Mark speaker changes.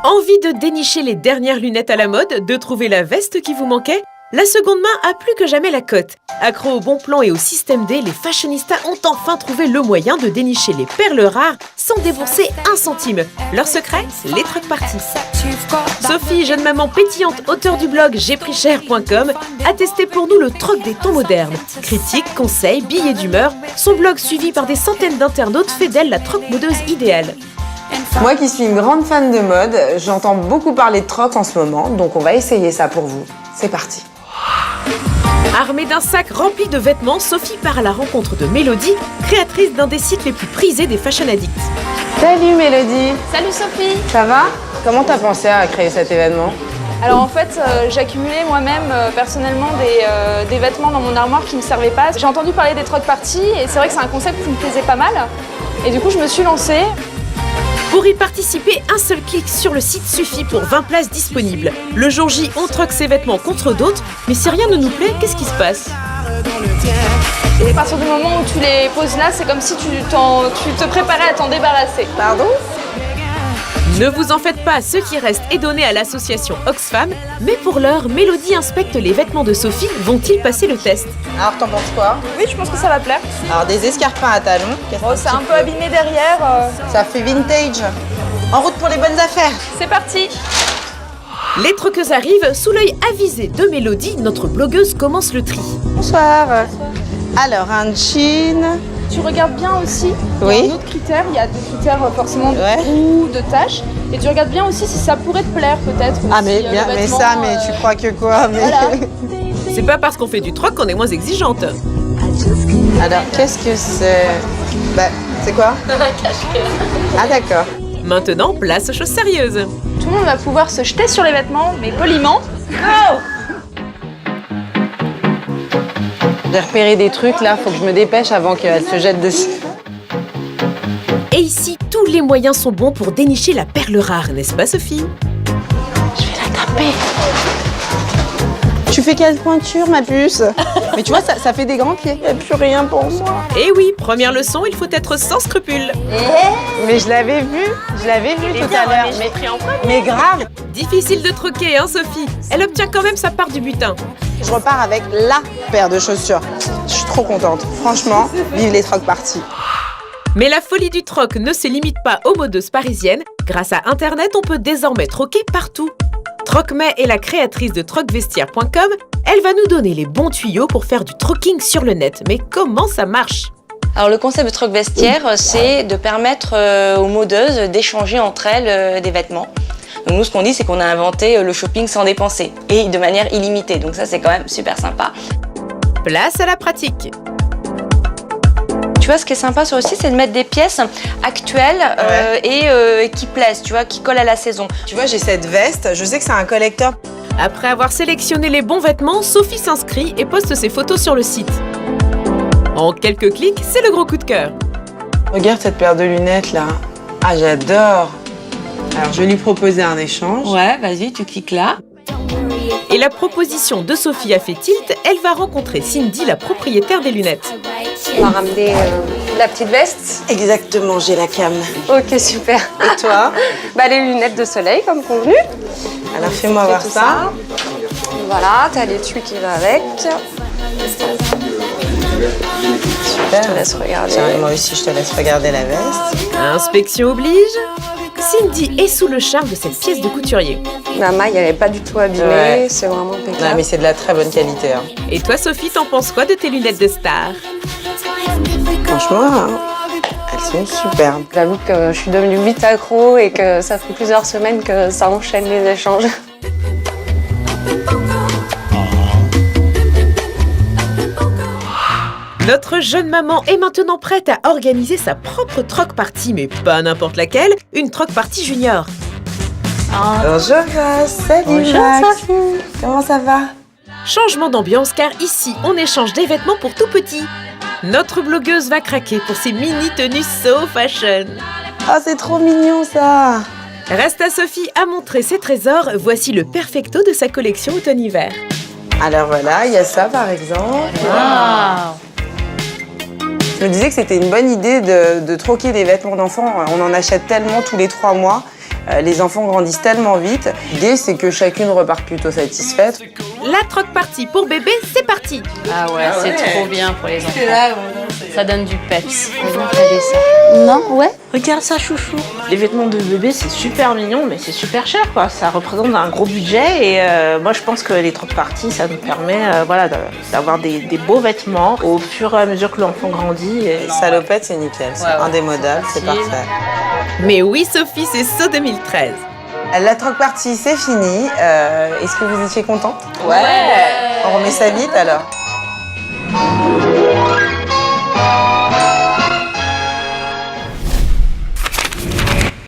Speaker 1: Envie de dénicher les dernières lunettes à la mode, de trouver la veste qui vous manquait? La seconde main a plus que jamais la cote. Accro au bon plan et au système D, les fashionistas ont enfin trouvé le moyen de dénicher les perles rares sans débourser un centime. Leur secret? Les troc parties. Sophie, jeune maman pétillante, auteure du blog j'aisprischer.com, a testé pour nous le troc des temps modernes. Critiques, conseils, billets d'humeur, son blog suivi par des centaines d'internautes fait d'elle la troc modeuse idéale.
Speaker 2: Moi qui suis une grande fan de mode, j'entends beaucoup parler de troc en ce moment, donc on va essayer ça pour vous. C'est parti.
Speaker 1: Armée d'un sac rempli de vêtements, Sophie part à la rencontre de Mélodie, créatrice d'un des sites les plus prisés des fashion addicts.
Speaker 2: Salut Mélodie.
Speaker 3: Salut Sophie.
Speaker 2: Ça va? Comment t'as pensé à créer cet événement?
Speaker 3: Alors en fait, j'accumulais moi-même personnellement des vêtements dans mon armoire qui ne me servaient pas. J'ai entendu parler des troc parties et c'est vrai que c'est un concept qui me plaisait pas mal. Et du coup, je me suis lancée.
Speaker 1: Pour y participer, un seul clic sur le site suffit pour 20 places disponibles. Le jour J, on troque ses vêtements contre d'autres, mais si rien ne nous plaît, qu'est-ce qui se passe?
Speaker 3: Et à partir du moment où tu les poses là, c'est comme si tu te préparais à t'en débarrasser.
Speaker 2: Pardon?
Speaker 1: Ne vous en faites pas, ce qui reste est donné à l'association Oxfam, mais pour l'heure, Mélodie inspecte les vêtements de Sophie. Vont-ils passer le test?
Speaker 2: Alors t'en penses quoi?
Speaker 3: Oui, je pense que ça va plaire.
Speaker 2: Alors des escarpins à talons.
Speaker 3: Bon, c'est un peu abîmé derrière.
Speaker 2: Ça fait vintage. En route pour les bonnes affaires.
Speaker 3: C'est parti.
Speaker 1: Les troqueuses arrivent, sous l'œil avisé de Mélodie, notre blogueuse commence le tri.
Speaker 2: Bonsoir. Alors un jean.
Speaker 3: Tu regardes bien aussi,
Speaker 2: Oui.
Speaker 3: il y a un autre critère, il y a des critères forcément de
Speaker 2: Ouais.
Speaker 3: goût, de tâches, et tu regardes bien aussi si ça pourrait te plaire peut-être.
Speaker 2: Ah
Speaker 3: si,
Speaker 2: mais
Speaker 3: le
Speaker 2: bien, mais
Speaker 3: vêtement,
Speaker 2: ça, mais tu crois que quoi? Mais...
Speaker 3: Voilà.
Speaker 1: C'est pas parce qu'on fait du troc qu'on est moins exigeante.
Speaker 2: Alors qu'est-ce que c'est? Bah c'est quoi? Ah d'accord.
Speaker 1: Maintenant, place aux choses sérieuses.
Speaker 3: Tout le monde va pouvoir se jeter sur les vêtements, mais poliment. Go!
Speaker 2: J'ai repéré des trucs là, faut que je me dépêche avant qu'elle se jette dessus.
Speaker 1: Et ici, tous les moyens sont bons pour dénicher la perle rare, n'est-ce pas Sophie?
Speaker 2: Je vais l'attraper. Tu fais quelle pointure ma puce? Mais tu vois, ça fait des grands pieds. Il n'y a plus rien pour moi.
Speaker 1: Eh oui, première leçon, il faut être sans scrupules.
Speaker 2: Mais je l'avais vu tout à l'heure. Mais grave.
Speaker 1: Difficile de troquer, hein Sophie? Elle obtient quand même sa part du butin.
Speaker 2: Je repars avec la paire de chaussures. Je suis trop contente. Franchement, vive les troc parties.
Speaker 1: Mais la folie du troc ne se limite pas aux modeuses parisiennes. Grâce à Internet, on peut désormais troquer partout. Trocmay est la créatrice de trocvestiaire.com. Elle va nous donner les bons tuyaux pour faire du trocking sur le net. Mais comment ça marche?
Speaker 4: Alors le concept de troc vestiaire, c'est de permettre aux modeuses d'échanger entre elles des vêtements. Donc nous, ce qu'on dit, c'est qu'on a inventé le shopping sans dépenser et de manière illimitée. Donc ça, c'est quand même super sympa.
Speaker 1: Place à la pratique.
Speaker 4: Tu vois, ce qui est sympa sur le site, c'est de mettre des pièces actuelles et qui plaisent, tu vois, qui collent à la saison.
Speaker 2: Tu vois, j'ai cette veste. Je sais que c'est un collecteur.
Speaker 1: Après avoir sélectionné les bons vêtements, Sophie s'inscrit et poste ses photos sur le site. En quelques clics, c'est le gros coup de cœur.
Speaker 2: Regarde cette paire de lunettes là. Ah, j'adore. Alors, je vais lui proposer un échange.
Speaker 4: Ouais, vas-y, tu cliques là.
Speaker 1: Et la proposition de Sophie a fait tilt, elle va rencontrer Cindy, la propriétaire des lunettes.
Speaker 5: On va ramener la petite veste.
Speaker 2: Exactement, j'ai la cam.
Speaker 5: Ok, super.
Speaker 2: Et toi?
Speaker 5: Bah, les lunettes de soleil, comme convenu.
Speaker 2: Alors, fais-moi voir
Speaker 5: tout
Speaker 2: ça.
Speaker 5: Voilà, t'as l'étui qui va avec.
Speaker 2: Super.
Speaker 5: Je te laisse regarder.
Speaker 2: Tiens, moi aussi, je te laisse regarder la veste.
Speaker 1: Inspection oblige. Cindy est sous le charme de cette pièce de couturier.
Speaker 5: La maille, elle n'est pas du tout abîmée.
Speaker 2: Ouais.
Speaker 5: C'est vraiment impeccable.
Speaker 2: Non, mais c'est de la très bonne qualité. Hein.
Speaker 1: Et toi Sophie, t'en penses quoi de tes lunettes de star?
Speaker 2: Franchement, hein, elles sont superbes.
Speaker 5: J'avoue que je suis devenue vite accro et que ça fait plusieurs semaines que ça enchaîne les échanges.
Speaker 1: Notre jeune maman est maintenant prête à organiser sa propre troc party, mais pas n'importe laquelle, une troc party junior.
Speaker 2: Bonjour, salut Max. Comment ça va?
Speaker 1: Changement d'ambiance car ici, on échange des vêtements pour tout petit. Notre blogueuse va craquer pour ses mini tenues so fashion.
Speaker 2: Oh, c'est trop mignon ça.
Speaker 1: Reste à Sophie à montrer ses trésors. Voici le perfecto de sa collection automne-hiver.
Speaker 2: Alors voilà, il y a ça par exemple.
Speaker 1: Wow.
Speaker 2: Je me disais que c'était une bonne idée de troquer des vêtements d'enfants. On en achète tellement tous les 3 mois. Les enfants grandissent tellement vite. L'idée, c'est que chacune repart plutôt satisfaite.
Speaker 1: La troc party pour bébé, c'est parti.
Speaker 6: Ah ouais, c'est trop bien pour les enfants. Ça donne du peps.
Speaker 5: Non, ouais.
Speaker 7: Regarde ça, chouchou. Les vêtements de bébé, c'est super mignon, mais c'est super cher, quoi. Ça représente un gros budget et moi, je pense que les troc parties, ça nous permet voilà, d'avoir des beaux vêtements au fur et à mesure que l'enfant grandit. Et...
Speaker 2: Salopette, c'est nickel, c'est indémodable, c'est parfait.
Speaker 1: Mais oui, Sophie, c'est saut 2013.
Speaker 2: La troc party, c'est fini. Est-ce que vous étiez contente?
Speaker 7: Ouais.
Speaker 2: On remet ça vite alors.